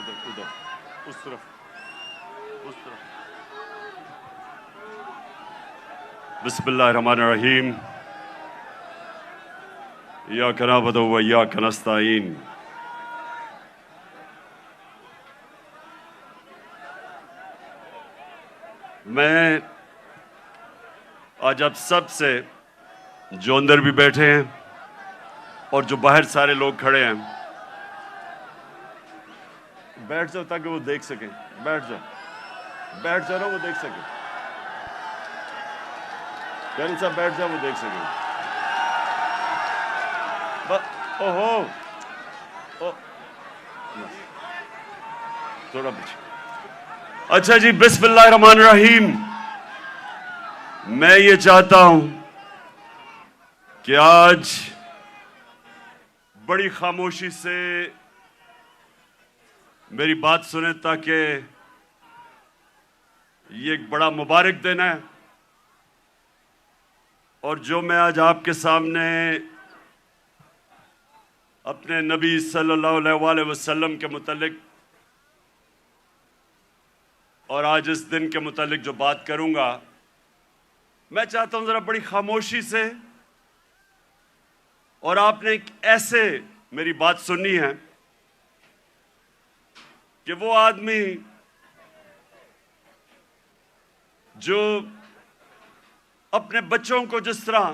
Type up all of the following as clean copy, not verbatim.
ادھر ادھر اس طرف بسم اللہ الرحمن الرحیم ایاک نعبد و ایاک نستعین میں آج آپ سب سے جو اندر بھی بیٹھے ہیں اور جو باہر سارے لوگ کھڑے ہیں بیٹھ جاؤ تاکہ وہ دیکھ سکیں بیٹھ جاؤ نا وہ دیکھ سکیں یعنی صاحب بیٹھ جاؤ وہ دیکھ سکیں تھوڑا پیچھے اچھا جی بسم اللہ الرحمن الرحیم میں یہ چاہتا ہوں کہ آج بڑی خاموشی سے میری بات سنیں تاکہ یہ ایک بڑا مبارک دن ہے اور جو میں آج آپ کے سامنے اپنے نبی صلی اللہ علیہ وآلہ وسلم کے متعلق اور آج اس دن کے متعلق جو بات کروں گا میں چاہتا ہوں ذرا بڑی خاموشی سے اور آپ نے ایک ایسے میری بات سننی ہے کہ وہ آدمی جو اپنے بچوں کو جس طرح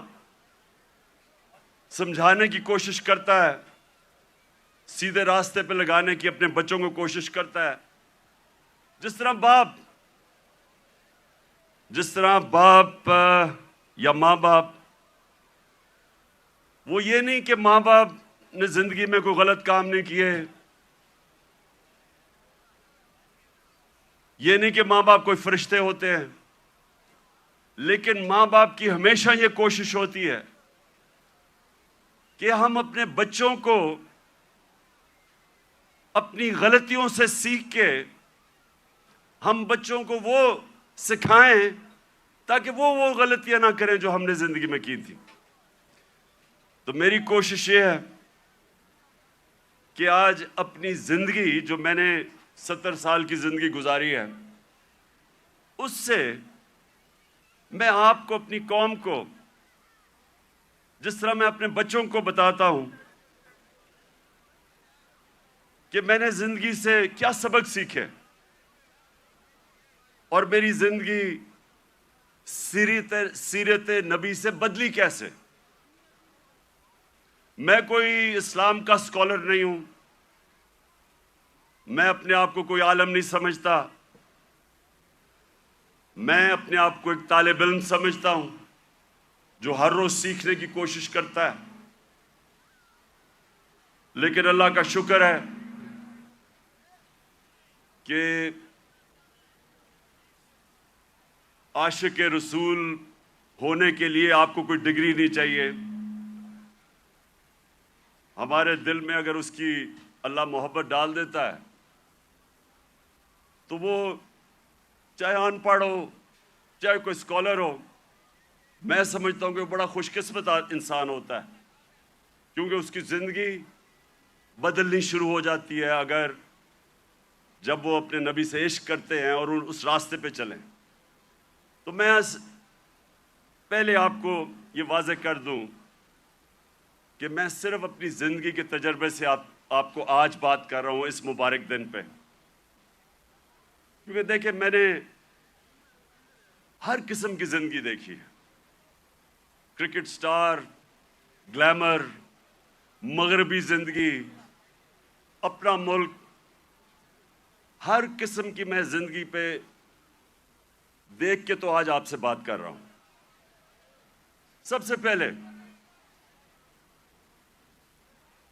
سمجھانے کی کوشش کرتا ہے سیدھے راستے پہ لگانے کی اپنے بچوں کو کوشش کرتا ہے جس طرح باپ یا ماں باپ وہ یہ نہیں کہ ماں باپ نے زندگی میں کوئی غلط کام نہیں کیے یہ نہیں کہ ماں باپ کوئی فرشتے ہوتے ہیں لیکن ماں باپ کی ہمیشہ یہ کوشش ہوتی ہے کہ ہم اپنے بچوں کو اپنی غلطیوں سے سیکھ کے ہم بچوں کو وہ سکھائیں تاکہ وہ غلطیاں نہ کریں جو ہم نے زندگی میں کی تھی تو میری کوشش یہ ہے کہ آج اپنی زندگی جو میں نے 70 سال کی زندگی گزاری ہے اس سے میں آپ کو اپنی قوم کو جس طرح میں اپنے بچوں کو بتاتا ہوں کہ میں نے زندگی سے کیا سبق سیکھے اور میری زندگی سیرت نبی سے بدلی کیسے میں کوئی اسلام کا اسکالر نہیں ہوں میں اپنے آپ کو کوئی عالم نہیں سمجھتا میں اپنے آپ کو ایک طالب علم سمجھتا ہوں جو ہر روز سیکھنے کی کوشش کرتا ہے لیکن اللہ کا شکر ہے کہ عاشق رسول ہونے کے لیے آپ کو کوئی ڈگری نہیں چاہیے ہمارے دل میں اگر اس کی اللہ محبت ڈال دیتا ہے تو وہ چاہے ان پڑھ ہو چاہے کوئی اسکالر ہو میں سمجھتا ہوں کہ وہ بڑا خوش قسمت انسان ہوتا ہے کیونکہ اس کی زندگی بدلنی شروع ہو جاتی ہے اگر جب وہ اپنے نبی سے عشق کرتے ہیں اور اس راستے پہ چلیں تو میں پہلے آپ کو یہ واضح کر دوں کہ میں صرف اپنی زندگی کے تجربے سے آپ کو آج بات کر رہا ہوں اس مبارک دن پہ کیونکہ دیکھیں میں نے ہر قسم کی زندگی دیکھی ہے کرکٹ سٹار گلیمر مغربی زندگی اپنا ملک ہر قسم کی میں زندگی پہ دیکھ کے تو آج آپ سے بات کر رہا ہوں سب سے پہلے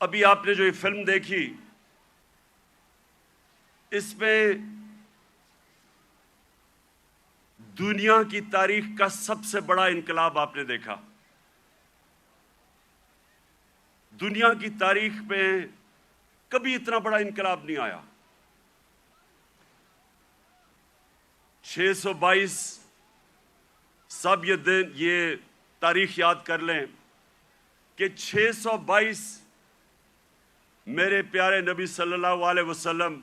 ابھی آپ نے جو یہ فلم دیکھی اس میں دنیا کی تاریخ کا سب سے بڑا انقلاب آپ نے دیکھا دنیا کی تاریخ میں کبھی اتنا بڑا انقلاب نہیں آیا 622 سب یہ تاریخ یاد کر لیں کہ 622 میرے پیارے نبی صلی اللہ علیہ وسلم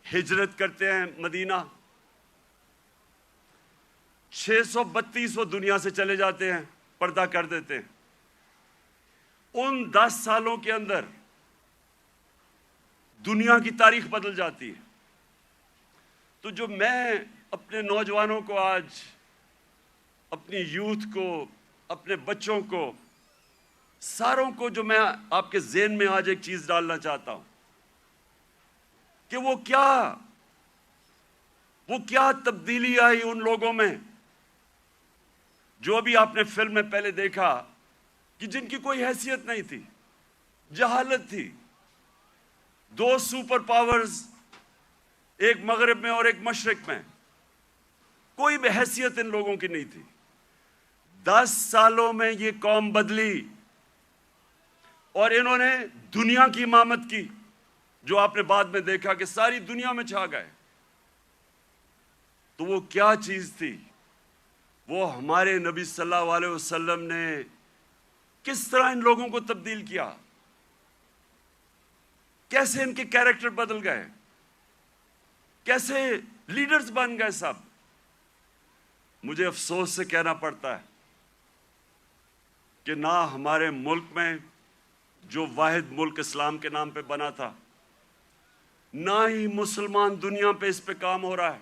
ہجرت کرتے ہیں مدینہ، 632 وہ دنیا سے چلے جاتے ہیں، پردہ کر دیتے ہیں۔ ان 10 سالوں کے اندر دنیا کی تاریخ بدل جاتی ہے۔ تو جو میں اپنے نوجوانوں کو آج، اپنی یوتھ کو، اپنے بچوں کو، ساروں کو جو میں آپ کے ذہن میں آج ایک چیز ڈالنا چاہتا ہوں کہ وہ کیا تبدیلی آئی ان لوگوں میں جو ابھی آپ نے فلم میں پہلے دیکھا کہ جن کی کوئی حیثیت نہیں تھی، جہالت تھی۔ 2 سپر پاورز، ایک مغرب میں اور ایک مشرق میں، کوئی بھی حیثیت ان لوگوں کی نہیں تھی۔ 10 سالوں میں یہ قوم بدلی اور انہوں نے دنیا کی امامت کی، جو آپ نے بعد میں دیکھا کہ ساری دنیا میں چھا گئے۔ تو وہ کیا چیز تھی؟ وہ ہمارے نبی صلی اللہ علیہ وسلم نے کس طرح ان لوگوں کو تبدیل کیا، کیسے ان کے کیریکٹر بدل گئے، کیسے لیڈرز بن گئے سب۔ مجھے افسوس سے کہنا پڑتا ہے کہ نہ ہمارے ملک میں، جو واحد ملک اسلام کے نام پہ بنا تھا، نہ ہی مسلمان دنیا پہ اس پہ کام ہو رہا ہے۔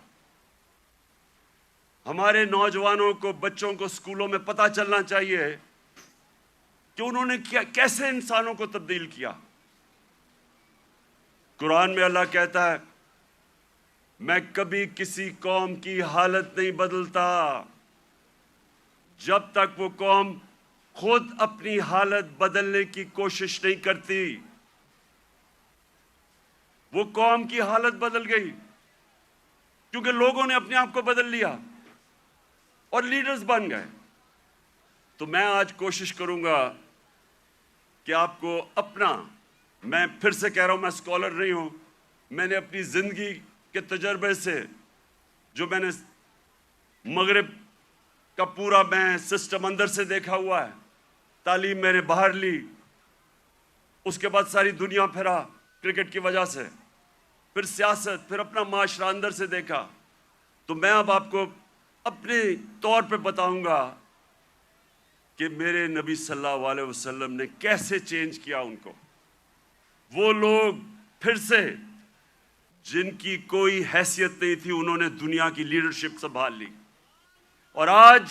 ہمارے نوجوانوں کو، بچوں کو اسکولوں میں پتہ چلنا چاہیے کہ انہوں نے کیسے انسانوں کو تبدیل کیا۔ قرآن میں اللہ کہتا ہے، میں کبھی کسی قوم کی حالت نہیں بدلتا جب تک وہ قوم خود اپنی حالت بدلنے کی کوشش نہیں کرتی۔ وہ قوم کی حالت بدل گئی کیونکہ لوگوں نے اپنے آپ کو بدل لیا اور لیڈرز بن گئے۔ تو میں آج کوشش کروں گا کہ آپ کو میں پھر سے کہہ رہا ہوں، میں اسکالر نہیں ہوں، میں نے اپنی زندگی کے تجربے سے، جو میں نے مغرب کا پورا میں سسٹم اندر سے دیکھا ہوا ہے، تعلیم میں نے باہر لی، اس کے بعد ساری دنیا پھرا کرکٹ کی وجہ سے، پھر سیاست، پھر اپنا معاشرہ اندر سے دیکھا، تو میں اب آپ کو اپنے طور پہ بتاؤں گا کہ میرے نبی صلی اللہ علیہ وسلم نے کیسے چینج کیا ان کو۔ وہ لوگ پھر سے، جن کی کوئی حیثیت نہیں تھی، انہوں نے دنیا کی لیڈرشپ سنبھال لی۔ اور آج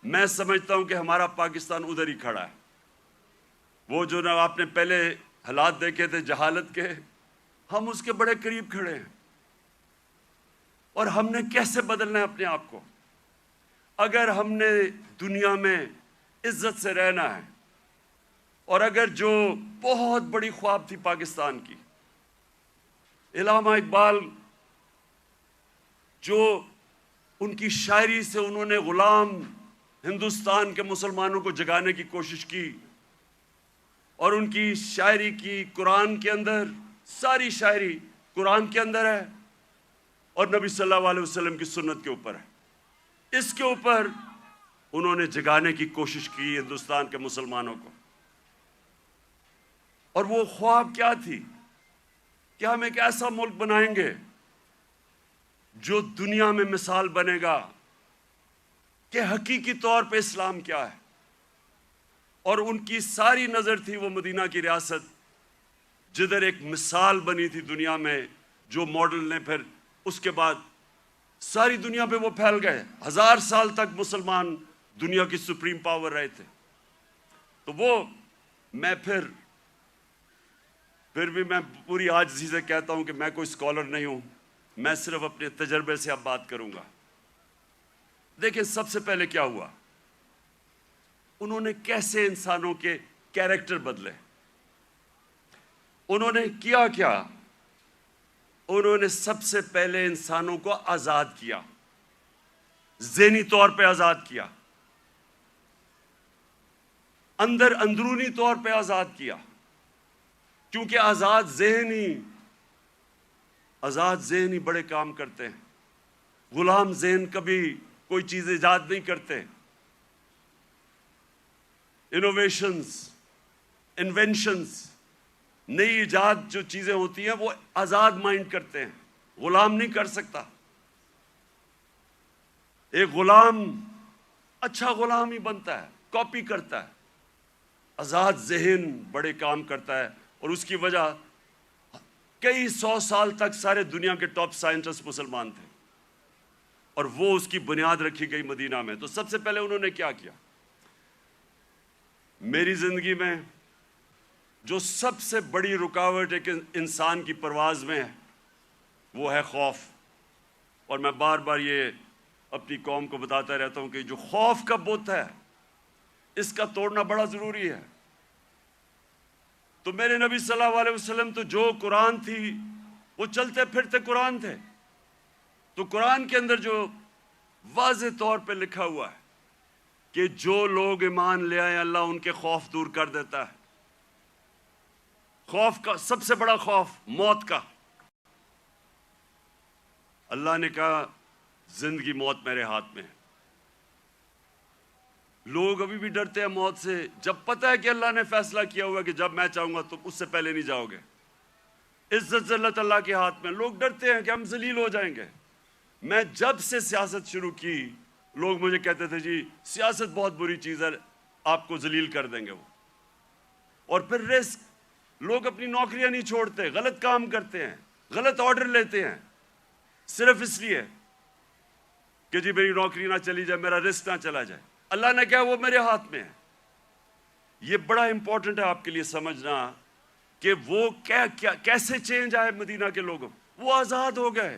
میں سمجھتا ہوں کہ ہمارا پاکستان ادھر ہی کھڑا ہے۔ وہ جو آپ نے پہلے حالات دیکھے تھے جہالت کے، ہم اس کے بڑے قریب کھڑے ہیں۔ اور ہم نے کیسے بدلنا ہے اپنے آپ کو؟ اگر ہم نے دنیا میں عزت سے رہنا ہے، اور اگر جو بہت بڑی خواب تھی پاکستان کی، علامہ اقبال، جو ان کی شاعری سے انہوں نے غلام ہندوستان کے مسلمانوں کو جگانے کی کوشش کی، اور ان کی شاعری کی قرآن کے اندر، ساری شاعری قرآن کے اندر ہے اور نبی صلی اللہ علیہ وسلم کی سنت کے اوپر ہے۔ اس کے اوپر انہوں نے جگانے کی کوشش کی ہندوستان کے مسلمانوں کو۔ اور وہ خواب کیا تھی کہ ہم ایک ایسا ملک بنائیں گے جو دنیا میں مثال بنے گا کہ حقیقی طور پہ اسلام کیا ہے۔ اور ان کی ساری نظر تھی وہ مدینہ کی ریاست، جدھر ایک مثال بنی تھی دنیا میں، جو ماڈل نے پھر اس کے بعد ساری دنیا پہ وہ پھیل گئے۔ 1000 سال تک مسلمان دنیا کی سپریم پاور رہے تھے۔ تو وہ میں پھر بھی میں پوری عاجزی سے کہتا ہوں کہ میں کوئی اسکالر نہیں ہوں، میں صرف اپنے تجربے سے اب بات کروں گا۔ دیکھیں، سب سے پہلے کیا ہوا، انہوں نے کیسے انسانوں کے کیریکٹر بدلے۔ انہوں نے کیا، انہوں نے سب سے پہلے انسانوں کو آزاد کیا، ذہنی طور پہ آزاد کیا، اندرونی طور پہ آزاد کیا، کیونکہ آزاد ذہنی بڑے کام کرتے ہیں۔ غلام ذہن کبھی کوئی چیز ایجاد نہیں کرتے۔ انوویشنز، انوینشنز، نئی ایجاد جو چیزیں ہوتی ہیں وہ آزاد مائنڈ کرتے ہیں، غلام نہیں کر سکتا. ایک غلام اچھا غلام ہی بنتا ہے، کاپی کرتا ہے. آزاد ذہن بڑے کام کرتا ہے، اور اس کی وجہ کئی 100 سال تک سارے دنیا کے ٹاپ سائنٹسٹ مسلمان تھے، اور وہ اس کی بنیاد رکھی گئی مدینہ میں. تو سب سے پہلے انہوں نے کیا کیا؟ میری زندگی میں جو سب سے بڑی رکاوٹ ایک انسان کی پرواز میں ہے وہ ہے خوف. اور میں بار بار یہ اپنی قوم کو بتاتا رہتا ہوں کہ جو خوف کا بت ہے اس کا توڑنا بڑا ضروری ہے. تو میرے نبی صلی اللہ علیہ وسلم تو جو قرآن تھی وہ چلتے پھرتے قرآن تھے. تو قرآن کے اندر جو واضح طور پہ لکھا ہوا ہے کہ جو لوگ ایمان لے آئے اللہ ان کے خوف دور کر دیتا ہے. خوف کا سب سے بڑا خوف موت کا. اللہ نے کہا زندگی موت میرے ہاتھ میں ہے. لوگ ابھی بھی ڈرتے ہیں موت سے، جب پتہ ہے کہ اللہ نے فیصلہ کیا ہوا کہ جب میں چاہوں گا تم اس سے پہلے نہیں جاؤ گے. عزت ذلت اللہ کے ہاتھ میں. لوگ ڈرتے ہیں کہ ہم ذلیل ہو جائیں گے. میں جب سے سیاست شروع کی لوگ مجھے کہتے تھے جی سیاست بہت بری چیز ہے، آپ کو ذلیل کر دیں گے وہ. اور پھر رسک، لوگ اپنی نوکریاں نہیں چھوڑتے، غلط کام کرتے ہیں، غلط آرڈر لیتے ہیں صرف اس لیے کہ جی میری نوکری نہ چلی جائے، میرا رسک نہ چلا جائے. اللہ نے کہا وہ میرے ہاتھ میں ہے. یہ بڑا امپورٹنٹ ہے آپ کے لیے سمجھنا کہ وہ کیسے چینج آئے مدینہ کے لوگوں. وہ آزاد ہو گئے،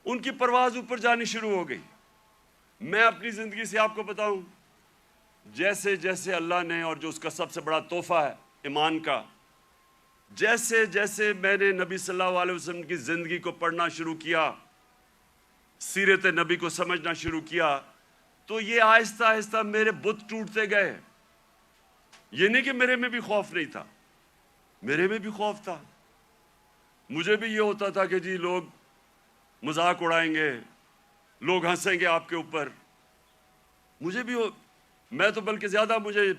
ان کی پرواز اوپر جانی شروع ہو گئی. میں اپنی زندگی سے آپ کو بتاؤں، جیسے جیسے اللہ نے، اور جو اس کا سب سے بڑا تحفہ ہے ایمان کا، جیسے جیسے میں نے نبی صلی اللہ علیہ وسلم کی زندگی کو پڑھنا شروع کیا، سیرت نبی کو سمجھنا شروع کیا، تو یہ آہستہ آہستہ میرے بت ٹوٹتے گئے. یہ نہیں کہ میرے میں بھی خوف نہیں تھا، میرے میں بھی خوف تھا. مجھے بھی یہ ہوتا تھا کہ جی لوگ مذاق اڑائیں گے، لوگ ہنسیں گے آپ کے اوپر. مجھے بھی میں تو بلکہ زیادہ، مجھے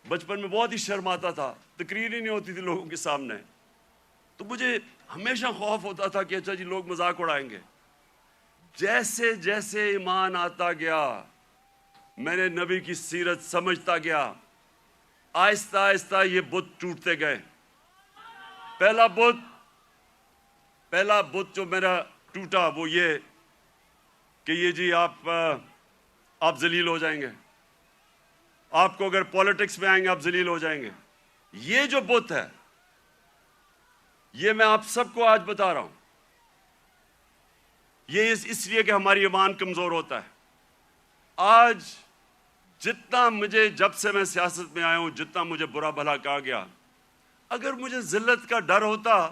بچپن میں بہت ہی شرم آتا تھا، تقریر ہی نہیں ہوتی تھی لوگوں کے سامنے. تو مجھے ہمیشہ خوف ہوتا تھا کہ اچھا جی لوگ مذاق اڑائیں گے. جیسے جیسے ایمان آتا گیا، میں نے نبی کی سیرت سمجھتا گیا، آہستہ آہستہ یہ بت ٹوٹتے گئے. پہلا بت جو میرا ٹوٹا وہ یہ کہ یہ جی آپ ذلیل ہو جائیں گے، آپ کو اگر پولیٹکس میں آئیں گے آپ ذلیل ہو جائیں گے. یہ جو بت ہے یہ میں آپ سب کو آج بتا رہا ہوں، یہ اس لیے کہ ہماری ایمان کمزور ہوتا ہے. آج جتنا مجھے، جب سے میں سیاست میں آیا ہوں، جتنا مجھے برا بھلا کہا گیا، اگر مجھے ذلت کا ڈر ہوتا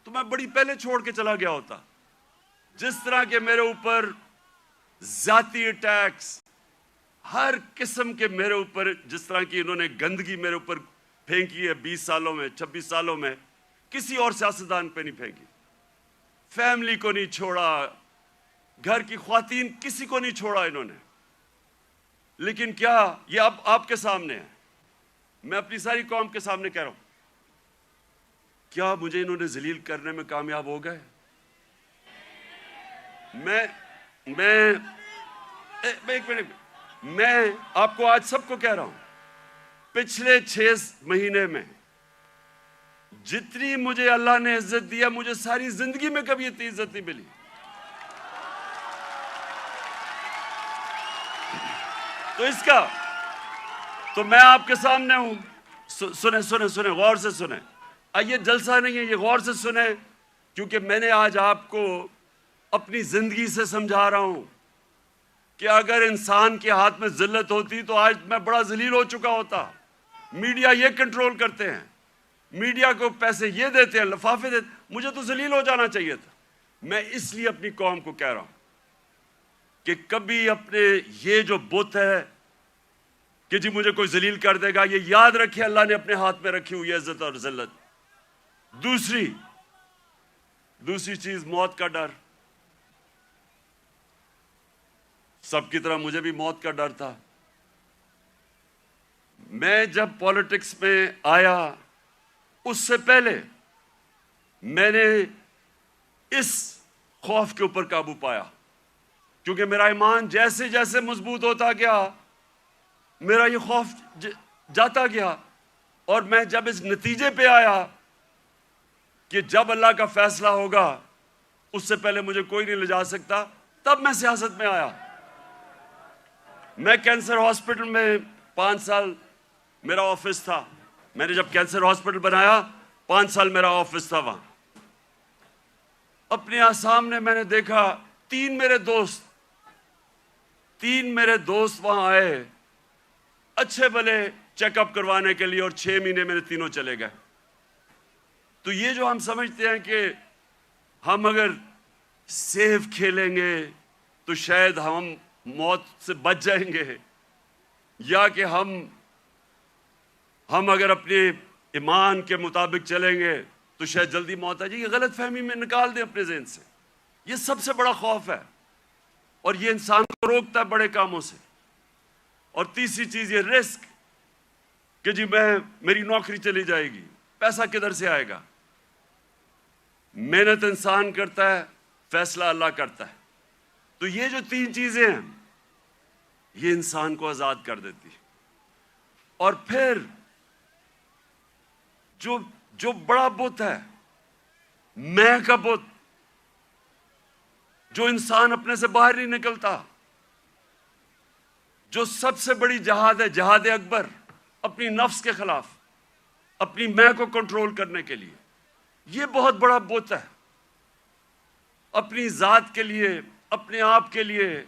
تو میں بڑی پہلے چھوڑ کے چلا گیا ہوتا. جس طرح کے میرے اوپر ذاتی اٹیکس، ہر قسم کے میرے اوپر، جس طرح کی انہوں نے گندگی میرے اوپر پھینکی ہے 20 سالوں میں، 26 سالوں میں، کسی اور سیاستدان پہ نہیں پھینکی. فیملی کو نہیں چھوڑا، گھر کی خواتین، کسی کو نہیں چھوڑا انہوں نے. لیکن کیا یہ اب آپ کے سامنے ہے، میں اپنی ساری قوم کے سامنے کہہ رہا ہوں، کیا مجھے انہوں نے ذلیل کرنے میں کامیاب ہو گئے؟ ایک منٹ، میں آپ کو آج سب کو کہہ رہا ہوں، پچھلے 6 مہینے میں جتنی مجھے اللہ نے عزت دیا، مجھے ساری زندگی میں کبھی اتنی عزت نہیں ملی. تو اس کا تو میں آپ کے سامنے ہوں. سنیں غور سے سنیں. یہ جلسہ نہیں ہے، یہ غور سے سنیں، کیونکہ میں نے آج آپ کو اپنی زندگی سے سمجھا رہا ہوں کہ اگر انسان کے ہاتھ میں ذلت ہوتی تو آج میں بڑا ذلیل ہو چکا ہوتا. میڈیا یہ کنٹرول کرتے ہیں، میڈیا کو پیسے یہ دیتے ہیں، لفافے دیتے ہیں. مجھے تو ذلیل ہو جانا چاہیے تھا. میں اس لیے اپنی قوم کو کہہ رہا ہوں کہ کبھی اپنے یہ جو بت ہے کہ جی مجھے کوئی ذلیل کر دے گا، یہ یاد رکھے اللہ نے اپنے ہاتھ میں رکھی ہوئی عزت اور ذلت. دوسری چیز موت کا ڈر. سب کی طرح مجھے بھی موت کا ڈر تھا. میں جب پالیٹکس میں آیا اس سے پہلے میں نے اس خوف کے اوپر قابو پایا، کیونکہ میرا ایمان جیسے جیسے مضبوط ہوتا گیا میرا یہ خوف جاتا گیا، اور میں جب اس نتیجے پہ آیا کہ جب اللہ کا فیصلہ ہوگا اس سے پہلے مجھے کوئی نہیں لے جا سکتا، تب میں سیاست میں آیا۔ میں کینسر ہاسپٹل میں 5 سال میرا آفس تھا، میں نے جب کینسر ہاسپٹل بنایا 5 سال میرا آفس تھا وہاں۔ اپنے سامنے میں نے دیکھا 3 میرے دوست وہاں آئے اچھے بھلے چیک اپ کروانے کے لیے، اور 6 مہینے میں تینوں چلے گئے۔ تو یہ جو ہم سمجھتے ہیں کہ ہم اگر سیف کھیلیں گے تو شاید ہم موت سے بچ جائیں گے، یا کہ ہم اگر اپنے ایمان کے مطابق چلیں گے تو شاید جلدی موت آ جائے، یہ غلط فہمی میں نکال دیں اپنے ذہن سے۔ یہ سب سے بڑا خوف ہے، اور یہ انسان کو روکتا ہے بڑے کاموں سے۔ اور تیسری چیز یہ رسک، کہ جی میری نوکری چلی جائے گی، پیسہ کدھر سے آئے گا؟ محنت انسان کرتا ہے، فیصلہ اللہ کرتا ہے۔ تو یہ جو 3 چیزیں ہیں یہ انسان کو آزاد کر دیتی۔ اور پھر جو بڑا بت ہے، میں کا بت، جو انسان اپنے سے باہر نہیں نکلتا، جو سب سے بڑی جہاد ہے، جہاد اکبر، اپنی نفس کے خلاف، اپنی میں کو کنٹرول کرنے کے لیے، یہ بہت بڑا بت ہے۔ اپنی ذات کے لیے، اپنے آپ کے لیے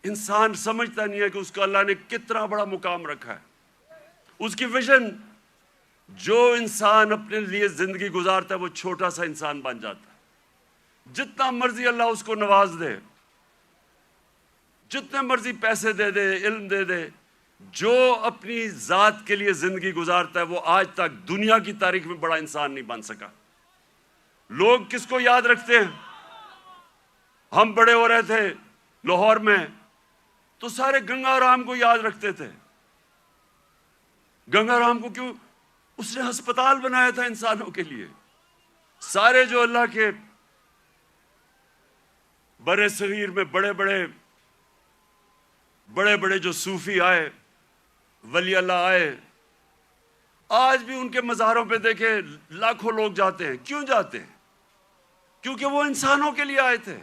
انسان سمجھتا نہیں ہے کہ اس کو اللہ نے کتنا بڑا مقام رکھا ہے۔ اس کی ویژن، جو انسان اپنے لیے زندگی گزارتا ہے وہ چھوٹا سا انسان بن جاتا ہے۔ جتنا مرضی اللہ اس کو نواز دے، جتنے مرضی پیسے دے دے، علم دے دے، جو اپنی ذات کے لیے زندگی گزارتا ہے وہ آج تک دنیا کی تاریخ میں بڑا انسان نہیں بن سکا۔ لوگ کس کو یاد رکھتے ہیں؟ ہم بڑے ہو رہے تھے لاہور میں تو سارے گنگا رام کو یاد رکھتے تھے۔ گنگا رام کو کیوں؟ اس نے ہسپتال بنایا تھا انسانوں کے لیے۔ سارے جو اللہ کے برے صغیر میں بڑے بڑے جو صوفی آئے، ولی اللہ آئے، آج بھی ان کے مزاروں پہ دیکھیں لاکھوں لوگ جاتے ہیں۔ کیوں جاتے ہیں؟ کیونکہ وہ انسانوں کے لیے آئے تھے،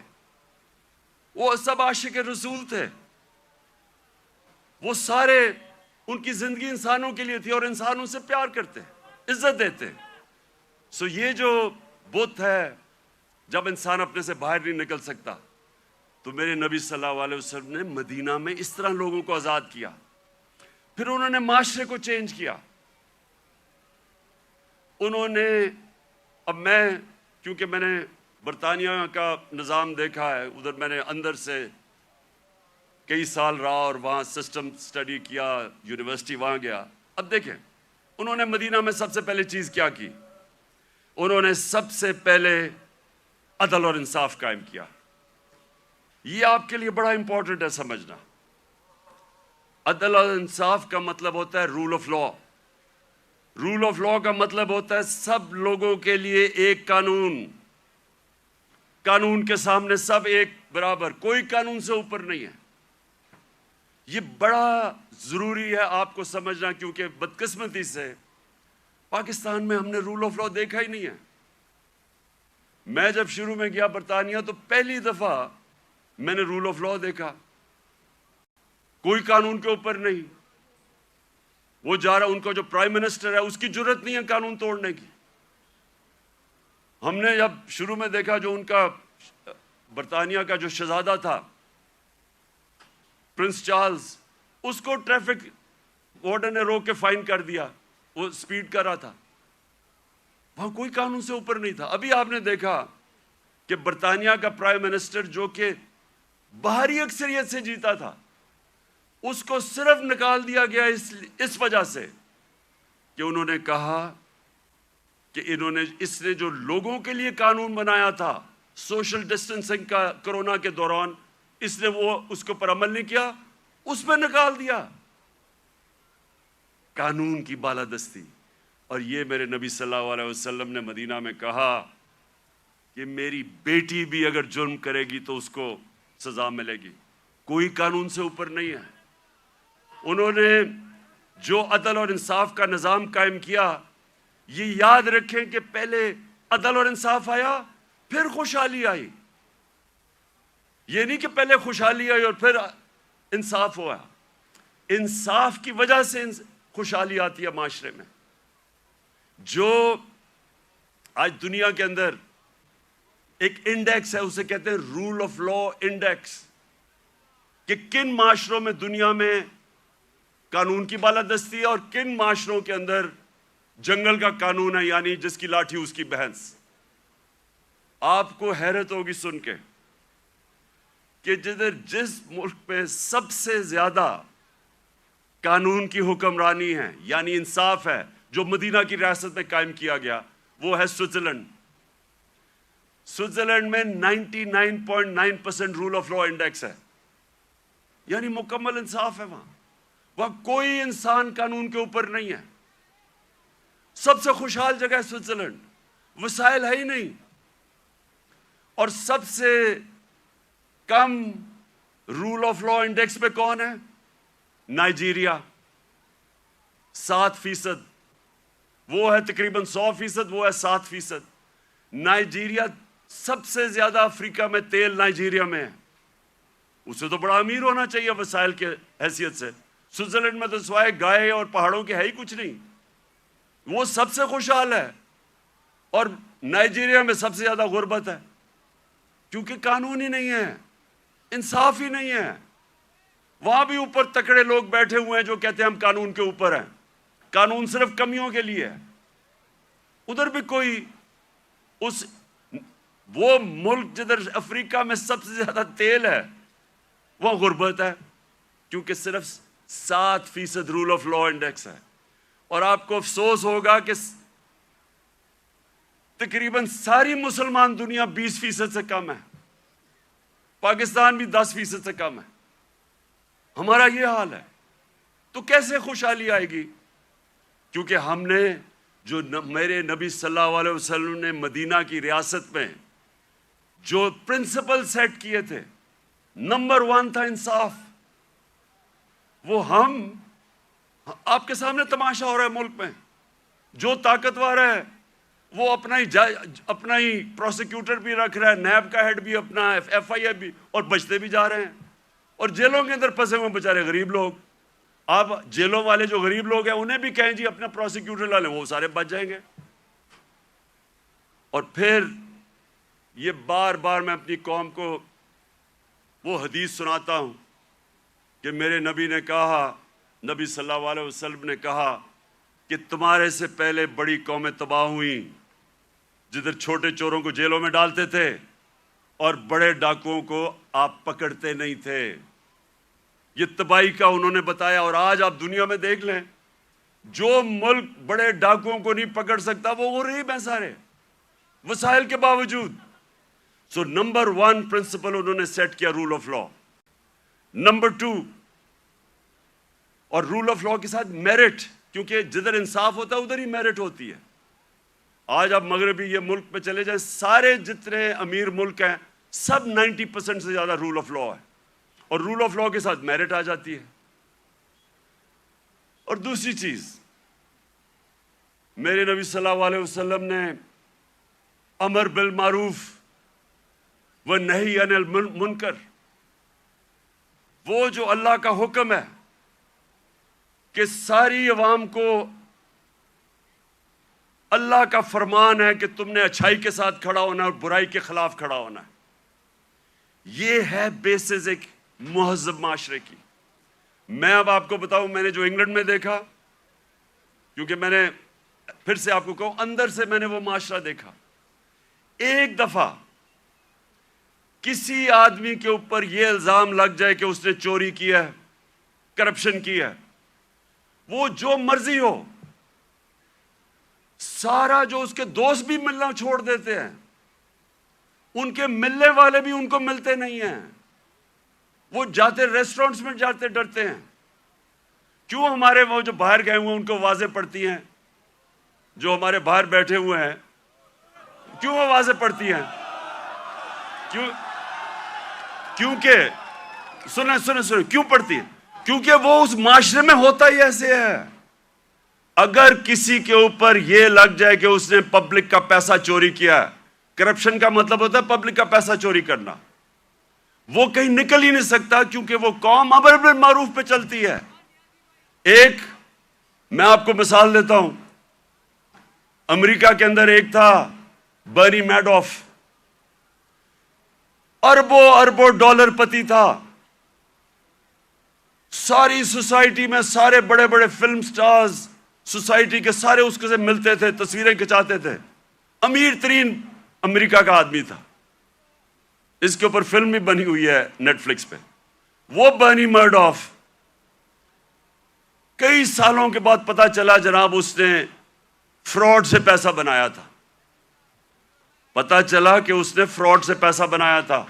وہ سب عاشق رسول تھے، وہ سارے ان کی زندگی انسانوں کے لیے تھی، اور انسانوں سے پیار کرتے، عزت دیتے۔ سو یہ جو بت ہے، جب انسان اپنے سے باہر نہیں نکل سکتا، تو میرے نبی صلی اللہ علیہ وسلم نے مدینہ میں اس طرح لوگوں کو آزاد کیا۔ پھر انہوں نے معاشرے کو چینج کیا۔ انہوں نے، اب کیونکہ میں نے برطانیہ کا نظام دیکھا ہے، ادھر میں نے اندر سے کئی سال رہا اور وہاں سسٹم سٹڈی کیا، یونیورسٹی وہاں گیا۔ اب دیکھیں انہوں نے مدینہ میں سب سے پہلے چیز کیا کی؟ انہوں نے سب سے پہلے عدل اور انصاف قائم کیا۔ یہ آپ کے لیے بڑا امپورٹنٹ ہے سمجھنا۔ عدل اور انصاف کا مطلب ہوتا ہے rule of law. Rule of law کا مطلب ہوتا ہے سب لوگوں کے لیے ایک قانون، قانون کے سامنے سب ایک برابر، کوئی قانون سے اوپر نہیں ہے۔ یہ بڑا ضروری ہے آپ کو سمجھنا، کیونکہ بدقسمتی سے پاکستان میں ہم نے رول آف لا دیکھا ہی نہیں ہے۔ میں جب شروع میں گیا برطانیہ تو پہلی دفعہ میں نے رول آف لا دیکھا، کوئی قانون کے اوپر نہیں۔ وہ جا رہا، ان کا جو پرائم منسٹر ہے اس کی جرت نہیں ہے قانون توڑنے کی۔ ہم نے جب شروع میں دیکھا جو ان کا برطانیہ کا جو شہزادہ تھا پرنس چارلز، اس کو ٹریفک وارڈن نے روک کے فائن کر دیا، وہ سپیڈ کر رہا تھا۔ وہاں کوئی قانون سے اوپر نہیں تھا۔ ابھی آپ نے دیکھا کہ برطانیہ کا پرائم منسٹر جو کہ باہری اکثریت سے جیتا تھا، اس کو صرف نکال دیا گیا اس وجہ سے کہ انہوں نے کہا کہ اس نے جو لوگوں کے لیے قانون بنایا تھا سوشل ڈسٹنسنگ کا کرونا کے دوران، اس نے اس کے اوپر عمل نہیں کیا، اس پہ نکال دیا۔ قانون کی بالادستی، اور یہ میرے نبی صلی اللہ علیہ وسلم نے مدینہ میں کہا کہ میری بیٹی بھی اگر جرم کرے گی تو اس کو سزا ملے گی، کوئی قانون سے اوپر نہیں ہے۔ انہوں نے جو عدل اور انصاف کا نظام قائم کیا، یہ یاد رکھیں کہ پہلے عدل اور انصاف آیا پھر خوشحالی آئی، یہ نہیں کہ پہلے خوشحالی آئی اور پھر انصاف ہوا۔ انصاف کی وجہ سے خوشحالی آتی ہے معاشرے میں۔ جو آج دنیا کے اندر ایک انڈیکس ہے، اسے کہتے ہیں رول آف لا انڈیکس، کہ کن معاشروں میں دنیا میں قانون کی بالادستی ہے اور کن معاشروں کے اندر جنگل کا قانون ہے، یعنی جس کی لاٹھی اس کی بھینس۔ آپ کو حیرت ہوگی سن کے کہ جس ملک میں سب سے زیادہ قانون کی حکمرانی ہے، یعنی انصاف ہے، جو مدینہ کی ریاست میں قائم کیا گیا، وہ ہے سوئٹزرلینڈ۔ سوئٹزرلینڈ میں 99.9% رول آف لا انڈیکس ہے، یعنی مکمل انصاف ہے وہاں کوئی انسان قانون کے اوپر نہیں ہے۔ سب سے خوشحال جگہ ہے سوئٹزرلینڈ، وسائل ہے ہی نہیں۔ اور سب سے کم رول آف لا انڈیکس پہ کون ہے؟ نائجیریا، 7%۔ وہ ہے تقریباً 100%، وہ ہے 7%۔ نائجیریا سب سے زیادہ افریقہ میں تیل نائجیریا میں ہے، اسے تو بڑا امیر ہونا چاہیے وسائل کے حیثیت سے۔ سوئٹزرلینڈ میں تو سوائے گائے اور پہاڑوں کے ہے ہی کچھ نہیں، وہ سب سے خوشحال ہے۔ اور نائجیریا میں سب سے زیادہ غربت ہے، کیونکہ قانون ہی نہیں ہے، انصاف ہی نہیں ہے۔ وہاں بھی اوپر تکڑے لوگ بیٹھے ہوئے ہیں جو کہتے ہیں ہم قانون کے اوپر ہیں، قانون صرف کمیوں کے لیے ہے۔ ادھر بھی کوئی وہ ملک جدھر افریقہ میں سب سے زیادہ تیل ہے، وہاں غربت ہے، کیونکہ صرف 7% رول آف لا انڈیکس ہے۔ اور آپ کو افسوس ہوگا کہ تقریباً ساری مسلمان دنیا 20% سے کم ہے، پاکستان بھی 10% سے کم ہے، ہمارا یہ حال ہے۔ تو کیسے خوشحالی آئے گی؟ کیونکہ ہم نے جو میرے نبی صلی اللہ علیہ وسلم نے مدینہ کی ریاست میں جو پرنسپل سیٹ کیے تھے، نمبر 1 تھا انصاف۔ وہ آپ کے سامنے تماشا ہو رہا ہے ملک میں، جو طاقتور ہے وہ اپنا ہی پروسیکیوٹر بھی رکھ رہا ہے، نیب کا ہیڈ بھی اپنا، ایف آئی اے بھی، اور بچتے بھی جا رہے ہیں۔ اور جیلوں کے اندر پھنسے ہوئے بیچارے غریب لوگ۔ آپ جیلوں والے جو غریب لوگ ہیں انہیں بھی کہیں جی اپنا پروسیکیوٹر لا لیں، وہ سارے بچ جائیں گے۔ اور پھر یہ بار بار میں اپنی قوم کو وہ حدیث سناتا ہوں کہ میرے نبی نے کہا، نبی صلی اللہ علیہ وسلم نے کہا کہ تمہارے سے پہلے بڑی قومیں تباہ ہوئیں جدھر چھوٹے چوروں کو جیلوں میں ڈالتے تھے اور بڑے ڈاکوؤں کو آپ پکڑتے نہیں تھے۔ یہ تباہی کا انہوں نے بتایا۔ اور آج آپ دنیا میں دیکھ لیں، جو ملک بڑے ڈاکوؤں کو نہیں پکڑ سکتا وہ غریب ہیں سارے، وسائل کے باوجود۔ سو نمبر 1 پرنسپل انہوں نے سیٹ کیا رول آف لا۔ نمبر 2، اور رول آف لا کے ساتھ میرٹ، کیونکہ جدھر انصاف ہوتا ہے ادھر ہی میرٹ ہوتی ہے۔ آج آپ مغربی یہ ملک پہ چلے جائیں، سارے جتنے امیر ملک ہیں سب 90% سے زیادہ رول آف لا ہے، اور رول آف لا کے ساتھ میرٹ آ جاتی ہے۔ اور دوسری چیز، میرے نبی صلی اللہ علیہ وسلم نے امر بالمعروف و نہی عن المنکر، وہ جو اللہ کا حکم ہے کہ ساری عوام کو اللہ کا فرمان ہے کہ تم نے اچھائی کے ساتھ کھڑا ہونا اور برائی کے خلاف کھڑا ہونا ہے، یہ ہے بیسز ایک مہذب معاشرے کی۔ میں اب آپ کو بتاؤں، میں نے جو انگلینڈ میں دیکھا، کیونکہ میں نے پھر سے آپ کو کہوں اندر سے میں نے وہ معاشرہ دیکھا، ایک دفعہ کسی آدمی کے اوپر یہ الزام لگ جائے کہ اس نے چوری کی ہے، کرپشن کی ہے، وہ جو مرضی ہو، سارا جو اس کے دوست بھی ملنا چھوڑ دیتے ہیں، ان کے ملنے والے بھی ان کو ملتے نہیں ہیں، وہ جاتے ریسٹورنٹس میں جاتے ڈرتے ہیں۔ کیوں؟ ہمارے وہ جو باہر گئے ہوئے ان کو واضح پڑتی ہیں جو ہمارے باہر بیٹھے ہوئے ہیں کیوں آوازیں پڑتی ہیں؟ کیونکہ سنیں کیوں پڑتی ہے؟ کیونکہ وہ اس معاشرے میں ہوتا ہی ایسے ہے. اگر کسی کے اوپر یہ لگ جائے کہ اس نے پبلک کا پیسہ چوری کیا ہے، کرپشن کا مطلب ہوتا ہے پبلک کا پیسہ چوری کرنا، وہ کہیں نکل ہی نہیں سکتا، کیونکہ وہ قوم امر بالمعروف پہ چلتی ہے. میں آپ کو مثال دیتا ہوں. امریکہ کے اندر ایک تھا برنی میڈوف، اربوں ڈالر پتی تھا. ساری سوسائٹی میں سارے بڑے بڑے فلم سٹارز سوسائٹی کے سارے اس کے سے ملتے تھے، تصویریں کھچاتے تھے. امیر ترین امریکہ کا آدمی تھا. اس کے اوپر فلم بھی بنی ہوئی ہے نیٹ فلکس پہ. وہ برنی میڈوف کئی سالوں کے بعد پتا چلا جناب اس نے فراڈ سے پیسہ بنایا تھا. پتا چلا کہ اس نے فراڈ سے پیسہ بنایا تھا.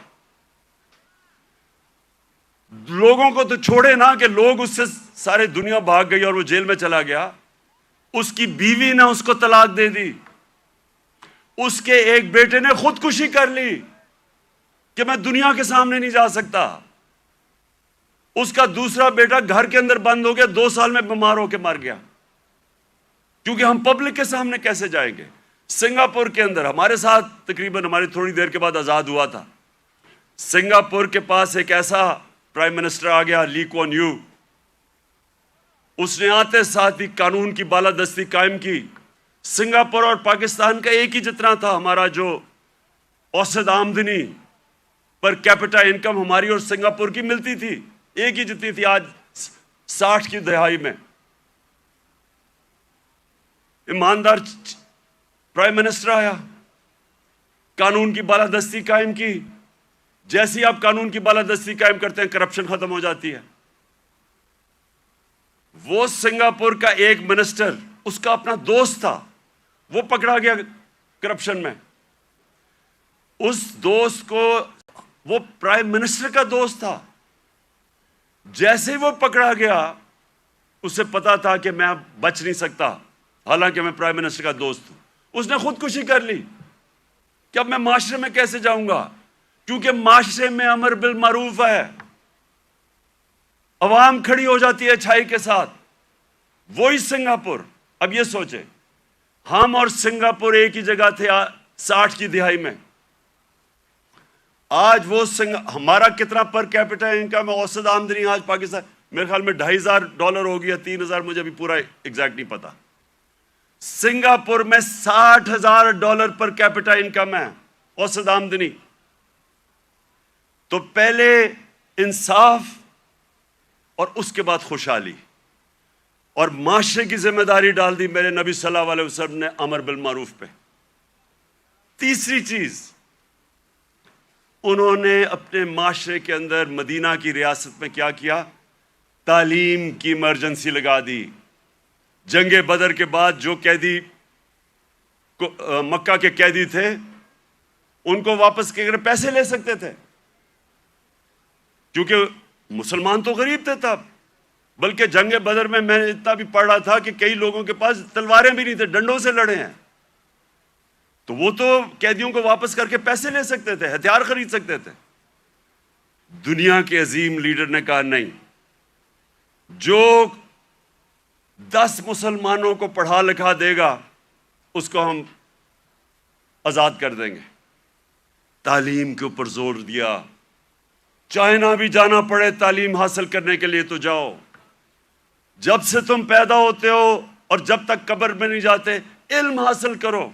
لوگوں کو تو چھوڑے نا کہ لوگ اس سے سارے دنیا بھاگ گئی اور وہ جیل میں چلا گیا. اس کی بیوی نے اس کو طلاق دے دی. اس کے ایک بیٹے نے خودکشی کر لی کہ میں دنیا کے سامنے نہیں جا سکتا. اس کا دوسرا بیٹا گھر کے اندر بند ہو گیا، 2 سال میں بیمار ہو کے مر گیا. کیونکہ ہم پبلک کے سامنے کیسے جائیں گے؟ سنگاپور کے اندر ہمارے ساتھ تقریباً ہماری تھوڑی دیر کے بعد آزاد ہوا تھا. سنگاپور کے پاس ایک ایسا پرائم منسٹر آ گیا، لی کوان یو. اس نے آتے ساتھ ہی قانون کی بالادستی قائم کی. سنگاپور اور پاکستان کا ایک ہی جتنا تھا. ہمارا جو اوسط آمدنی پر کیپٹا انکم ہماری اور سنگاپور کی ملتی تھی، ایک ہی جتنی تھی. آج 60 کی دہائی میں ایماندار پرائم منسٹر آیا، قانون کی بالادستی قائم کی. جیسے ہی آپ قانون کی بالادستی قائم کرتے ہیں کرپشن ختم ہو جاتی ہے. وہ سنگاپور کا ایک منسٹر، اس کا اپنا دوست تھا، وہ پکڑا گیا کرپشن میں. اس دوست کو، وہ پرائم منسٹر کا دوست تھا، جیسے ہی وہ پکڑا گیا اسے پتا تھا کہ میں بچ نہیں سکتا، حالانکہ میں پرائم منسٹر کا دوست ہوں. اس نے خودکشی کر لی کہ اب میں معاشرے میں کیسے جاؤں گا، کیونکہ معاشرے میں امر بالمعروف ہے. عوام کھڑی ہو جاتی ہے اچھائی کے ساتھ. وہی سنگاپور. اب یہ سوچیں، ہم اور سنگاپور ایک ہی جگہ تھے 60 کی دہائی میں. آج وہ ہمارا کتنا پر کیپٹا انکم ہے، اوسط آمدنی آج پاکستان میرے خیال میں $2,500 ہو گیا، 3,000 مجھے ابھی پورا ایگزیکٹ نہیں پتا. سنگاپور میں $60,000 پر کیپٹا انکم ہے، اوسط آمدنی. تو پہلے انصاف اور اس کے بعد خوشحالی اور معاشرے کی ذمہ داری ڈال دی میرے نبی صلی اللہ علیہ وسلم نے امر بالمعروف پہ. تیسری چیز، انہوں نے اپنے معاشرے کے اندر مدینہ کی ریاست میں کیا کیا؟ تعلیم کی ایمرجنسی لگا دی. جنگ بدر کے بعد جو قیدی مکہ کے قیدی تھے ان کو واپس کے پیسے لے سکتے تھے، کیونکہ مسلمان تو غریب تھے تب. بلکہ جنگ بدر میں نے اتنا بھی پڑھ رہا تھا کہ کئی لوگوں کے پاس تلواریں بھی نہیں تھے، ڈنڈوں سے لڑے ہیں. تو وہ تو قیدیوں کو واپس کر کے پیسے لے سکتے تھے، ہتھیار خرید سکتے تھے. دنیا کے عظیم لیڈر نے کہا نہیں، جو 10 مسلمانوں کو پڑھا لکھا دے گا اس کو ہم آزاد کر دیں گے. تعلیم کے اوپر زور دیا. چائنا بھی جانا پڑے تعلیم حاصل کرنے کے لیے تو جاؤ. جب سے تم پیدا ہوتے ہو اور جب تک قبر میں نہیں جاتے علم حاصل کرو.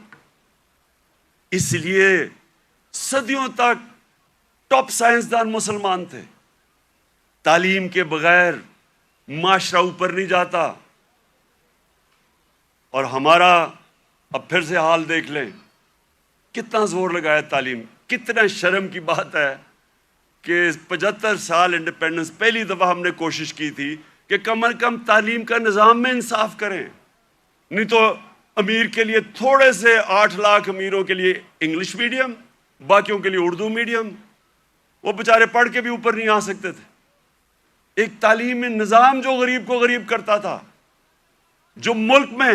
اس لیے صدیوں تک ٹاپ سائنسدان مسلمان تھے. تعلیم کے بغیر معاشرہ اوپر نہیں جاتا. اور ہمارا اب پھر سے حال دیکھ لیں، کتنا زور لگایا تعلیم. کتنا شرم کی بات ہے کہ 75 سال انڈیپینڈنس پہلی دفعہ ہم نے کوشش کی تھی کہ کم از کم تعلیم کا نظام میں انصاف کریں. نہیں تو امیر کے لیے تھوڑے سے 8 لاکھ امیروں کے لیے انگلش میڈیم، باقیوں کے لیے اردو میڈیم. وہ بیچارے پڑھ کے بھی اوپر نہیں آ سکتے تھے. ایک تعلیمی نظام جو غریب کو غریب کرتا تھا، جو ملک میں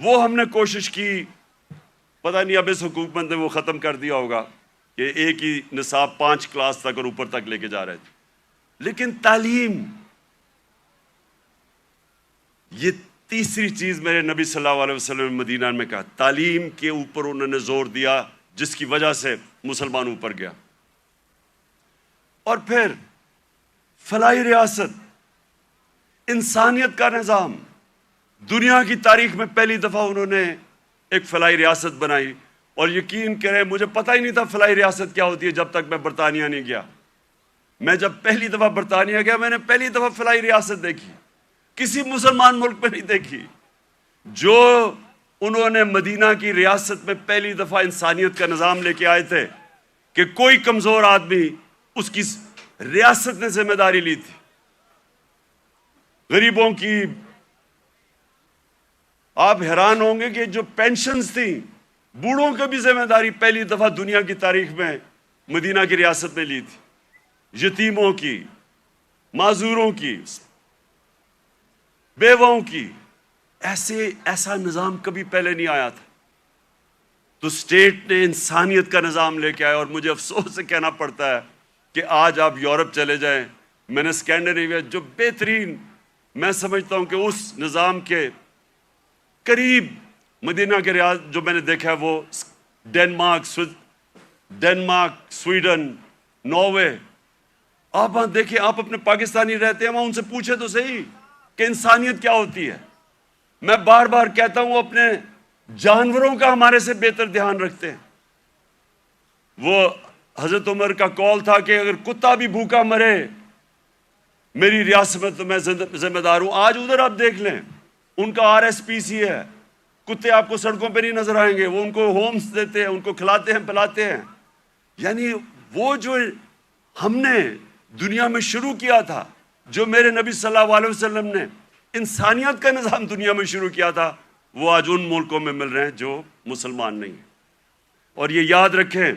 وہ ہم نے کوشش کی، پتہ نہیں اب اس حکومت نے وہ ختم کر دیا ہوگا کہ ایک ہی نصاب 5 کلاس تک اور اوپر تک لے کے جا رہے تھے، لیکن تعلیم، یہ تیسری چیز میرے نبی صلی اللہ علیہ وسلم نے مدینہ میں کہا، تعلیم کے اوپر انہوں نے زور دیا، جس کی وجہ سے مسلمان اوپر گیا۔ اور پھر فلاحی ریاست، انسانیت کا نظام، دنیا کی تاریخ میں پہلی دفعہ انہوں نے ایک فلاحی ریاست بنائی، اور یقین کریں مجھے پتہ ہی نہیں تھا فلاحی ریاست کیا ہوتی ہے جب تک میں برطانیہ نہیں گیا۔ میں جب پہلی دفعہ برطانیہ گیا، میں نے پہلی دفعہ فلاحی ریاست دیکھی، کسی مسلمان ملک میں نہیں دیکھی۔ جو انہوں نے مدینہ کی ریاست میں پہلی دفعہ انسانیت کا نظام لے کے آئے تھے کہ کوئی کمزور آدمی، اس کی ریاست نے ذمہ داری لی تھی، غریبوں کی۔ آپ حیران ہوں گے کہ جو پینشنز تھیں، بوڑھوں کی بھی ذمہ داری پہلی دفعہ دنیا کی تاریخ میں مدینہ کی ریاست نے لی تھی، یتیموں کی، معذوروں کی، بیواؤں کی۔ ایسا نظام کبھی پہلے نہیں آیا تھا۔ تو اسٹیٹ نے انسانیت کا نظام لے کے آیا، اور مجھے افسوس سے کہنا پڑتا ہے کہ آج آپ یورپ چلے جائیں، میں نے اسکینڈینیویا جو بہترین، میں سمجھتا ہوں کہ اس نظام کے قریب مدینہ کے ریاض جو میں نے دیکھا ہے وہ ڈنمارک، سویڈن، ناروے۔ آپ وہاں دیکھیں، آپ اپنے پاکستانی رہتے ہیں وہاں، ان سے پوچھے تو صحیح کہ انسانیت کیا ہوتی ہے۔ میں بار بار کہتا ہوں، اپنے جانوروں کا ہمارے سے بہتر دھیان رکھتے ہیں۔ وہ حضرت عمر کا قول تھا کہ اگر کتا بھی بھوکا مرے میری ریاست میں تو میں ذمہ دار ہوں۔ آج ادھر آپ دیکھ لیں، ان کا RSPC ہے، کتے آپ کو سڑکوں پہ نہیں نظر آئیں گے، وہ ان کو ہومز دیتے ہیں، ان کو کھلاتے ہیں پلاتے ہیں۔ یعنی وہ جو ہم نے دنیا میں شروع کیا تھا، جو میرے نبی صلی اللہ علیہ وسلم نے انسانیت کا نظام دنیا میں شروع کیا تھا، وہ آج ان ملکوں میں مل رہے ہیں جو مسلمان نہیں ہیں۔ اور یہ یاد رکھیں،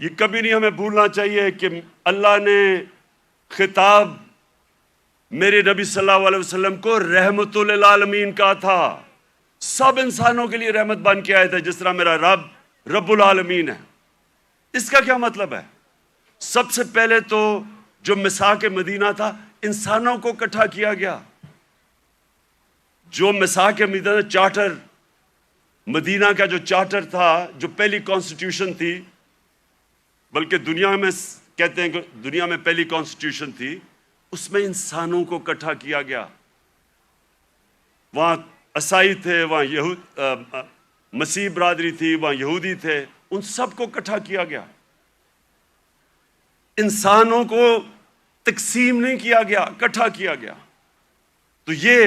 یہ کبھی نہیں ہمیں بھولنا چاہیے کہ اللہ نے خطاب میرے نبی صلی اللہ علیہ وسلم کو رحمت للعالمین کہا تھا۔ سب انسانوں کے لیے رحمت بن کے آئے تھے، جس طرح میرا رب رب العالمین ہے۔ اس کا کیا مطلب ہے؟ سب سے پہلے تو جو میثاق مدینہ تھا، انسانوں کو اکٹھا کیا گیا۔ جو میثاق مدینہ چارٹر، مدینہ کا جو چارٹر تھا، جو پہلی کانسٹیٹیوشن تھی، بلکہ دنیا میں کہتے ہیں کہ دنیا میں پہلی کانسٹیٹیوشن تھی، اس میں انسانوں کو اکٹھا کیا گیا۔ وہاں عیسائی تھے، وہاں مسیح برادری تھی، وہاں یہودی تھے، ان سب کو اکٹھا کیا گیا۔ انسانوں کو تقسیم نہیں کیا گیا، اکٹھا کیا گیا۔ تو یہ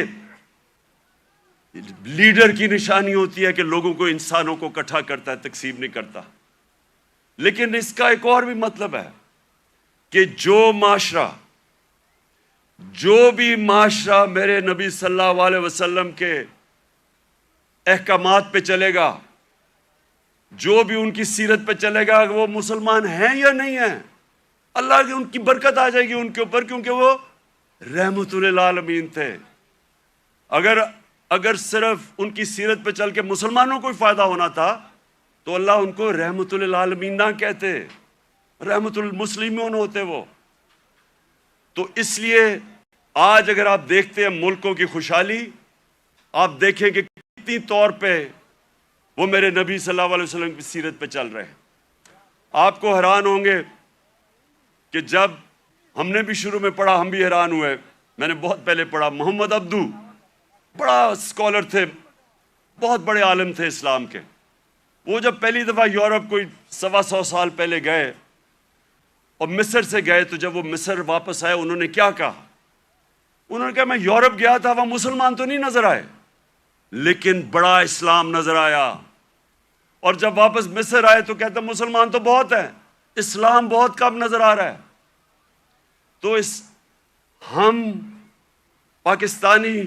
لیڈر کی نشانی ہوتی ہے کہ لوگوں کو، انسانوں کو اکٹھا کرتا ہے، تقسیم نہیں کرتا۔ لیکن اس کا ایک اور بھی مطلب ہے کہ جو بھی معاشرہ میرے نبی صلی اللہ علیہ وسلم کے احکامات پہ چلے گا، جو بھی ان کی سیرت پہ چلے گا، وہ مسلمان ہیں یا نہیں ہیں، اللہ کی ان کی برکت آ جائے گی ان کے اوپر، کیونکہ وہ رحمت للعالمین تھے۔ اگر صرف ان کی سیرت پہ چل کے مسلمانوں کو ہی فائدہ ہونا تھا تو اللہ ان کو رحمت للعالمین نہ کہتے، رحمت المسلمون ہوتے وہ۔ تو اس لیے آج اگر آپ دیکھتے ہیں ملکوں کی خوشحالی، آپ دیکھیں کہ کتنی طور پہ وہ میرے نبی صلی اللہ علیہ وسلم کی سیرت پہ چل رہے ہیں۔ آپ کو حیران ہوں گے کہ جب ہم نے بھی شروع میں پڑھا، ہم بھی حیران ہوئے۔ میں نے بہت پہلے پڑھا، محمد عبدو بڑا اسکالر تھے، بہت بڑے عالم تھے اسلام کے۔ وہ جب پہلی دفعہ یورپ کوئی 125 سال پہلے گئے اور مصر سے گئے، تو جب وہ مصر واپس آئے، انہوں نے کیا کہا؟ انہوں نے کہا میں یورپ گیا تھا، وہاں مسلمان تو نہیں نظر آئے، لیکن بڑا اسلام نظر آیا۔ اور جب واپس مصر آئے تو کہتے مسلمان تو بہت ہیں، اسلام بہت کم نظر آ رہا ہے۔ تو ہم پاکستانی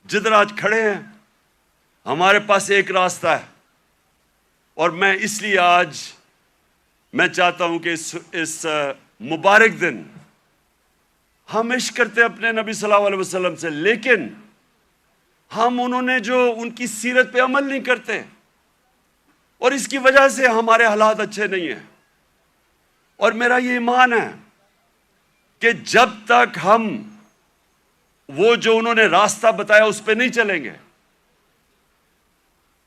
جدھر آج کھڑے ہیں، ہمارے پاس ایک راستہ ہے، اور میں اس لیے آج میں چاہتا ہوں کہ اس مبارک دن ہم عشق کرتے ہیں اپنے نبی صلی اللہ علیہ وسلم سے، لیکن ہم انہوں نے جو ان کی سیرت پہ عمل نہیں کرتے، اور اس کی وجہ سے ہمارے حالات اچھے نہیں ہیں۔ اور میرا یہ ایمان ہے کہ جب تک ہم وہ جو انہوں نے راستہ بتایا اس پہ نہیں چلیں گے،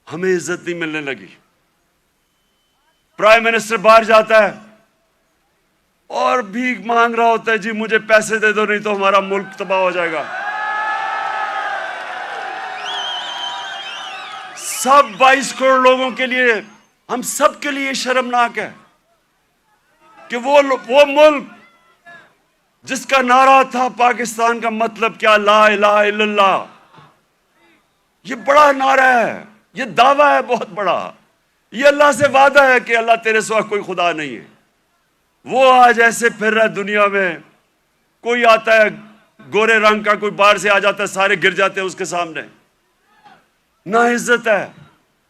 ہمیں عزت نہیں ملنے لگی۔ پرائم منسٹر باہر جاتا ہے اور بھیک مانگ رہا ہوتا ہے، جی مجھے پیسے دے دو نہیں تو ہمارا ملک تباہ ہو جائے گا۔ سب 22 کروڑ لوگوں کے لیے، ہم سب کے لیے شرمناک ہے کہ وہ ملک جس کا نعرہ تھا پاکستان کا مطلب کیا، لا الہ الا اللہ، یہ بڑا نعرہ ہے، یہ دعویٰ ہے بہت بڑا، یہ اللہ سے وعدہ ہے کہ اللہ تیرے سوا کوئی خدا نہیں ہے۔ وہ آج ایسے پھر رہا ہے دنیا میں، کوئی آتا ہے گورے رنگ کا، کوئی باہر سے آ جاتا ہے، سارے گر جاتے ہیں اس کے سامنے۔ نہ عزت ہے،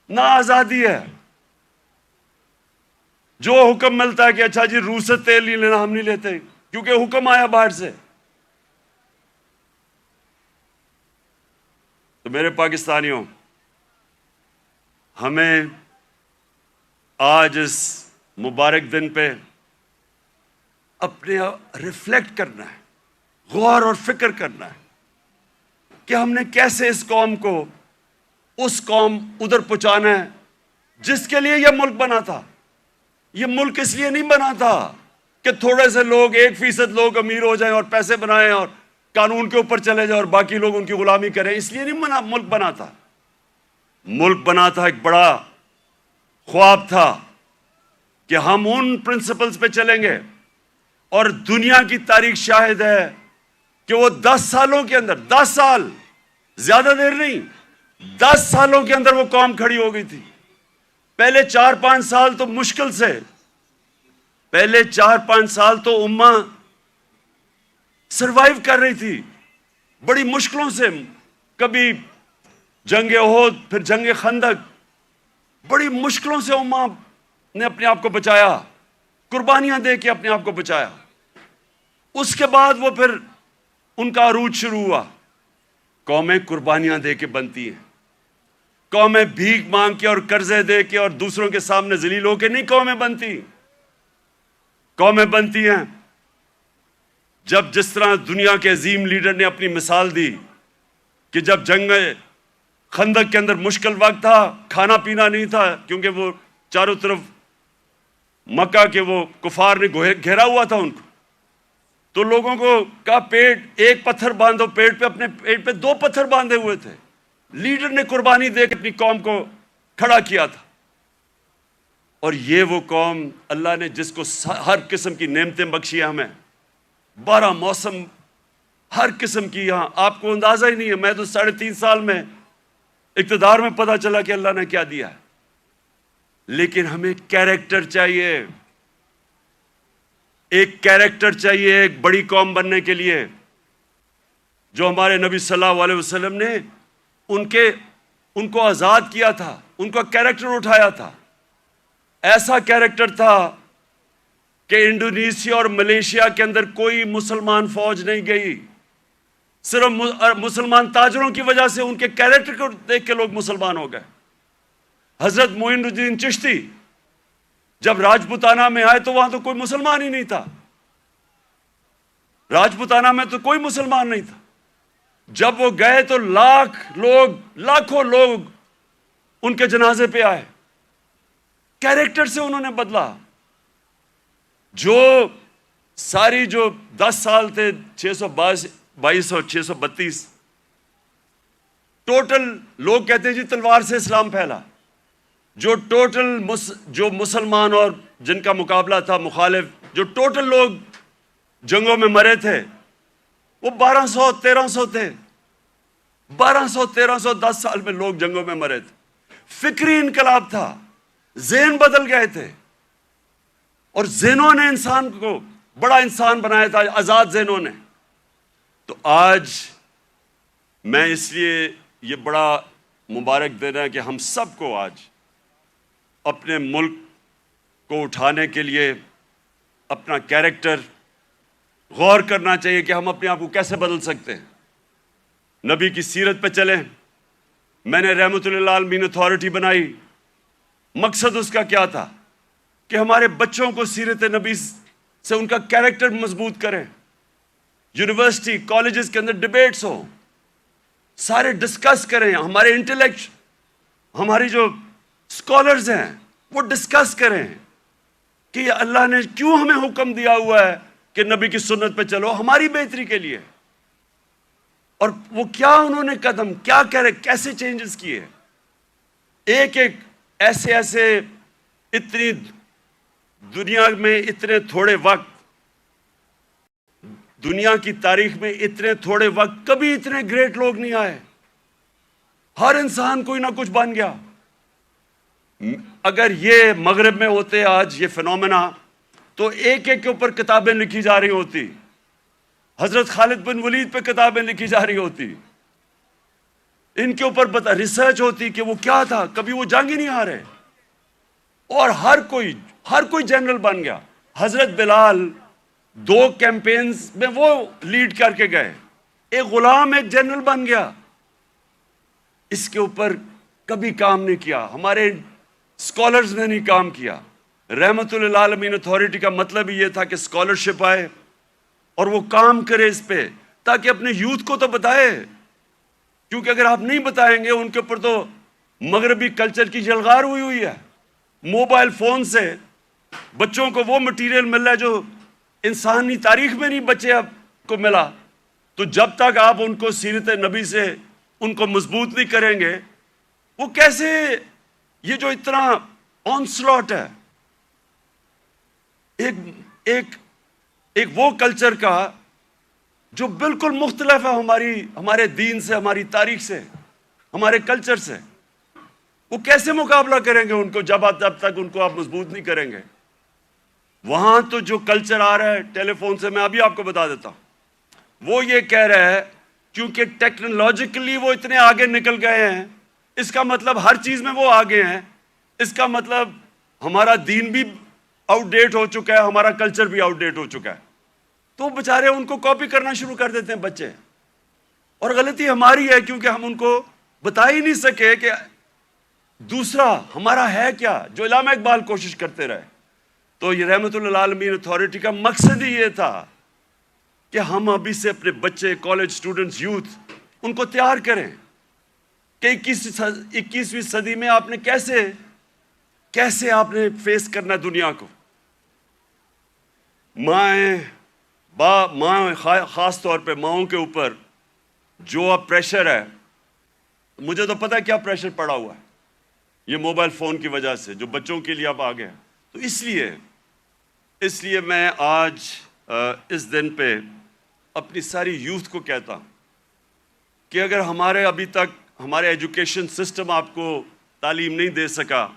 نہ آزادی ہے۔ جو حکم ملتا ہے کہ اچھا جی روس سے تیل نہیں لینا، ہم نہیں لیتے کیونکہ حکم آیا باہر سے۔ تو میرے پاکستانیوں، ہمیں آج اس مبارک دن پہ اپنے ریفلیکٹ کرنا ہے، غور اور فکر کرنا ہے کہ ہم نے کیسے اس قوم کو اس قوم ادھر پہنچانا ہے جس کے لیے یہ ملک بنا تھا۔ یہ ملک اس لیے نہیں بنا تھا کہ تھوڑے سے لوگ، 1% لوگ امیر ہو جائیں اور پیسے بنائیں اور قانون کے اوپر چلے جائیں اور باقی لوگ ان کی غلامی کریں، اس لیے نہیں ملک بنا تھا۔ ملک بنا تھا، ایک بڑا خواب تھا کہ ہم ان پرنسپلز پہ چلیں گے، اور دنیا کی تاریخ شاہد ہے کہ وہ 10 سالوں کے اندر، 10 سال، زیادہ دیر نہیں، 10 سالوں کے اندر وہ قوم کھڑی ہو گئی تھی۔ پہلے 4-5 سال تو مشکل سے، پہلے 4-5 سال تو امہ سروائیو کر رہی تھی بڑی مشکلوں سے، کبھی جنگ احد، پھر جنگ خندق، بڑی مشکلوں سے امہ نے اپنے آپ کو بچایا، قربانیاں دے کے اپنے آپ کو بچایا۔ اس کے بعد وہ پھر ان کا عروج شروع ہوا۔ قومیں قربانیاں دے کے بنتی ہیں، قومیں بھیک مانگ کے اور قرضے دے کے اور دوسروں کے سامنے ذلیل ہو کے نہیں قومیں بنتی۔ قومیں بنتی ہیں جب، جس طرح دنیا کے عظیم لیڈر نے اپنی مثال دی کہ جب جنگ خندق کے اندر مشکل وقت تھا، کھانا پینا نہیں تھا کیونکہ وہ چاروں طرف مکہ کے وہ کفار نے گھیرا ہوا تھا ان کو، تو لوگوں کو کہا پیٹ ایک پتھر باندھو پیٹ پہ، اپنے پیٹ پہ 2 پتھر باندھے ہوئے تھے۔ لیڈر نے قربانی دے کے اپنی قوم کو کھڑا کیا تھا۔ اور یہ وہ قوم اللہ نے جس کو ہر قسم کی نعمتیں بخشی ہیں، ہمیں 12 موسم، ہر قسم کی، یہاں آپ کو اندازہ ہی نہیں ہے۔ میں تو 3.5 سال میں اقتدار میں پتہ چلا کہ اللہ نے کیا دیا ہے۔ لیکن ہمیں کیریکٹر چاہیے، ایک کیریکٹر چاہیے ایک بڑی قوم بننے کے لیے، جو ہمارے نبی صلی اللہ علیہ وسلم نے ان کو آزاد کیا تھا، ان کا کیریکٹر اٹھایا تھا۔ ایسا کیریکٹر تھا کہ انڈونیشیا اور ملیشیا کے اندر کوئی مسلمان فوج نہیں گئی، صرف مسلمان تاجروں کی وجہ سے، ان کے کیریکٹر کو دیکھ کے لوگ مسلمان ہو گئے۔ حضرت معین الدین چشتی جب راجپوتانہ میں آئے تو وہاں تو کوئی مسلمان ہی نہیں تھا، راجپوتانہ میں تو کوئی مسلمان نہیں تھا۔ جب وہ گئے تو لاکھوں لوگ ان کے جنازے پہ آئے۔ کیریکٹر سے انہوں نے بدلا۔ جو ساری جو 10 سال تھے، 622 اور 632، ٹوٹل لوگ کہتے ہیں جی تلوار سے اسلام پھیلا، جو ٹوٹل جو مسلمان اور جن کا مقابلہ تھا مخالف، جو ٹوٹل لوگ جنگوں میں مرے تھے وہ 1200-1300 تھے۔ 1200-1300 10 سال میں لوگ جنگوں میں مرے تھے۔ فکری انقلاب تھا، ذہن بدل گئے تھے، اور ذہنوں نے انسان کو بڑا انسان بنایا تھا، آزاد ذہنوں نے۔ تو آج میں اس لیے یہ بڑا مبارک دن ہے کہ ہم سب کو آج اپنے ملک کو اٹھانے کے لیے اپنا کیریکٹر غور کرنا چاہیے کہ ہم اپنے آپ کو کیسے بدل سکتے ہیں. نبی کی سیرت پہ چلیں. میں نے رحمت للعالمین اتھارٹی بنائی. مقصد اس کا کیا تھا کہ ہمارے بچوں کو سیرت نبی سے ان کا کیریکٹر مضبوط کریں. یونیورسٹی کالجز کے اندر ڈیبیٹس ہو, سارے ڈسکس کریں. ہمارے انٹلیکٹ, ہماری جو اسکالرز ہیں وہ ڈسکس کریں کہ اللہ نے کیوں ہمیں حکم دیا ہوا ہے کہ نبی کی سنت پہ چلو, ہماری بہتری کے لیے. اور وہ کیا انہوں نے قدم کیا کہہ رہے, کیسے چینجز کیے. ایک ایسے اتنی دنیا میں اتنے تھوڑے وقت, دنیا کی تاریخ میں اتنے تھوڑے وقت کبھی اتنے گریٹ لوگ نہیں آئے. ہر انسان کوئی نہ کچھ بن گیا. اگر یہ مغرب میں ہوتے آج یہ فنومنا, تو ایک کے اوپر کتابیں لکھی جا رہی ہوتی. حضرت خالد بن ولید پہ کتابیں لکھی جا رہی ہوتی, ان کے اوپر ریسرچ ہوتی کہ وہ کیا تھا, کبھی وہ جنگ ہی نہیں ہارے. اور ہر کوئی جنرل بن گیا. حضرت بلال 2 کیمپینز میں وہ لیڈ کر کے گئے. ایک غلام ایک جنرل بن گیا. اس کے اوپر کبھی کام نہیں کیا, ہمارے اسکالرز نے نہیں کام کیا. رحمت للعالمین اتھارٹی کا مطلب ہی یہ تھا کہ اسکالرشپ آئے اور وہ کام کرے اس پہ, تاکہ اپنے یوتھ کو تو بتائے. کیونکہ اگر آپ نہیں بتائیں گے, ان کے اوپر تو مغربی کلچر کی جلغار ہوئی ہے. موبائل فون سے بچوں کو وہ مٹیریل مل رہا ہے جو انسانی تاریخ میں نہیں بچے اب کو ملا. تو جب تک آپ ان کو سیرت نبی سے ان کو مضبوط نہیں کریں گے, وہ کیسے, یہ جو اتنا آنسلاٹ ہے ایک وہ کلچر کا جو بالکل مختلف ہے ہمارے دین سے, ہماری تاریخ سے, ہمارے کلچر سے, وہ کیسے مقابلہ کریں گے ان کو جب تک ان کو آپ مضبوط نہیں کریں گے. وہاں تو جو کلچر آ رہا ہے ٹیلی فون سے, میں ابھی آپ کو بتا دیتا ہوں, وہ یہ کہہ رہا ہے کیونکہ ٹیکنالوجیکلی وہ اتنے آگے نکل گئے ہیں, اس کا مطلب ہر چیز میں وہ آگے ہیں, اس کا مطلب ہمارا دین بھی آؤٹ ڈیٹ ہو چکا ہے, ہمارا کلچر بھی آؤٹ ڈیٹ ہو چکا ہے. تو بیچارے ان کو کاپی کرنا شروع کر دیتے ہیں بچے. اور غلطی ہماری ہے کیونکہ ہم ان کو بتا ہی نہیں سکے کہ دوسرا ہمارا ہے کیا, جو علامہ اقبال کوشش کرتے رہے. تو یہ رحمت للعالمین اتھارٹی کا مقصد ہی یہ تھا کہ ہم ابھی سے اپنے بچے, کالج اسٹوڈنٹس, یوتھ, ان کو تیار کریں کہ 21ویں صدی میں آپ نے کیسے آپ نے فیس کرنا دنیا کو. ماں خاص طور پہ ماؤں کے اوپر جو اب پریشر ہے, مجھے تو پتہ ہے کیا پریشر پڑا ہوا ہے یہ موبائل فون کی وجہ سے, جو بچوں کے لیے اب آ گیا. تو اس لیے میں آج اس دن پہ اپنی ساری یوتھ کو کہتا ہوں کہ اگر ابھی تک ہمارے ایجوکیشن سسٹم آپ کو تعلیم نہیں دے سکا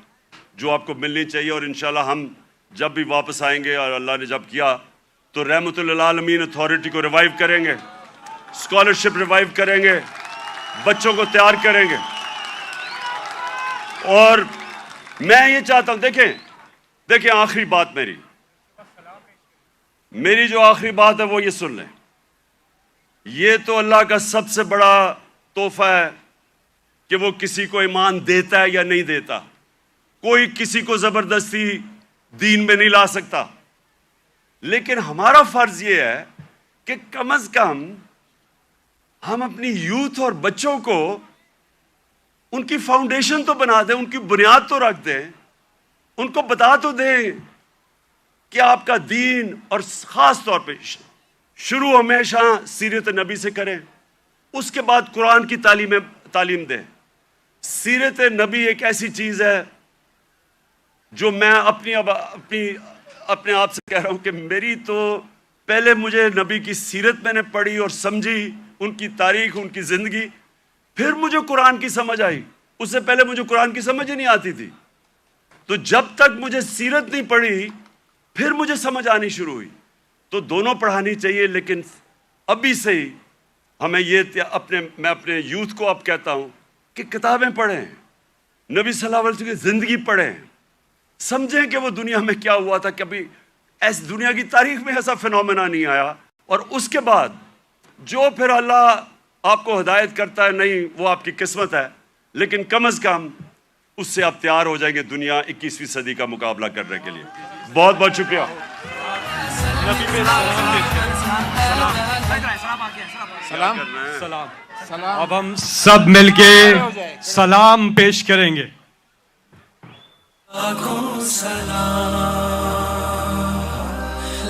جو آپ کو ملنی چاہیے, اور انشاءاللہ ہم جب بھی واپس آئیں گے اور اللہ نے جب کیا تو رحمت للعالمین اتھارٹی کو ریوائیو کریں گے, اسکالرشپ ریوائیو کریں گے, بچوں کو تیار کریں گے. اور میں یہ چاہتا ہوں, دیکھیں آخری بات میری جو آخری بات ہے وہ یہ سن لیں. یہ تو اللہ کا سب سے بڑا تحفہ ہے کہ وہ کسی کو ایمان دیتا ہے یا نہیں دیتا. کوئی کسی کو زبردستی دین میں نہیں لا سکتا. لیکن ہمارا فرض یہ ہے کہ کم از کم ہم اپنی یوتھ اور بچوں کو ان کی فاؤنڈیشن تو بنا دیں, ان کی بنیاد تو رکھ دیں, ان کو بتا تو دیں کہ آپ کا دین, اور خاص طور پہ شروع ہمیشہ سیرت نبی سے کریں, اس کے بعد قرآن کی تعلیم دیں. سیرت نبی ایک ایسی چیز ہے جو میں اپنے آپ سے کہہ رہا ہوں کہ میری تو پہلے مجھے نبی کی سیرت میں نے پڑھی اور سمجھی, ان کی تاریخ, ان کی زندگی, پھر مجھے قرآن کی سمجھ آئی. اس سے پہلے مجھے قرآن کی سمجھ ہی نہیں آتی تھی. تو جب تک مجھے سیرت نہیں پڑھی پھر مجھے سمجھ آنی شروع ہوئی. تو دونوں پڑھانی چاہیے, لیکن ابھی سے ہی ہمیں میں اپنے یوتھ کو اب کہتا ہوں کہ کتابیں پڑھیں, نبی صلی اللہ علیہ وسلم کی زندگی پڑھیں, سمجھیں کہ وہ دنیا میں کیا ہوا تھا. کبھی دنیا کی تاریخ میں ایسا فنومنا نہیں آیا, اور اس کے بعد جو پھر اللہ آپ کو ہدایت کرتا ہے نہیں وہ آپ کی قسمت ہے، لیکن کم از کم اس سے آپ تیار ہو جائیں گے دنیا 21ویں صدی کا مقابلہ کرنے کے لیے. بہت بہت شکریہ. سلام. اب ہم سب مل کے سلام پیش کریں گے.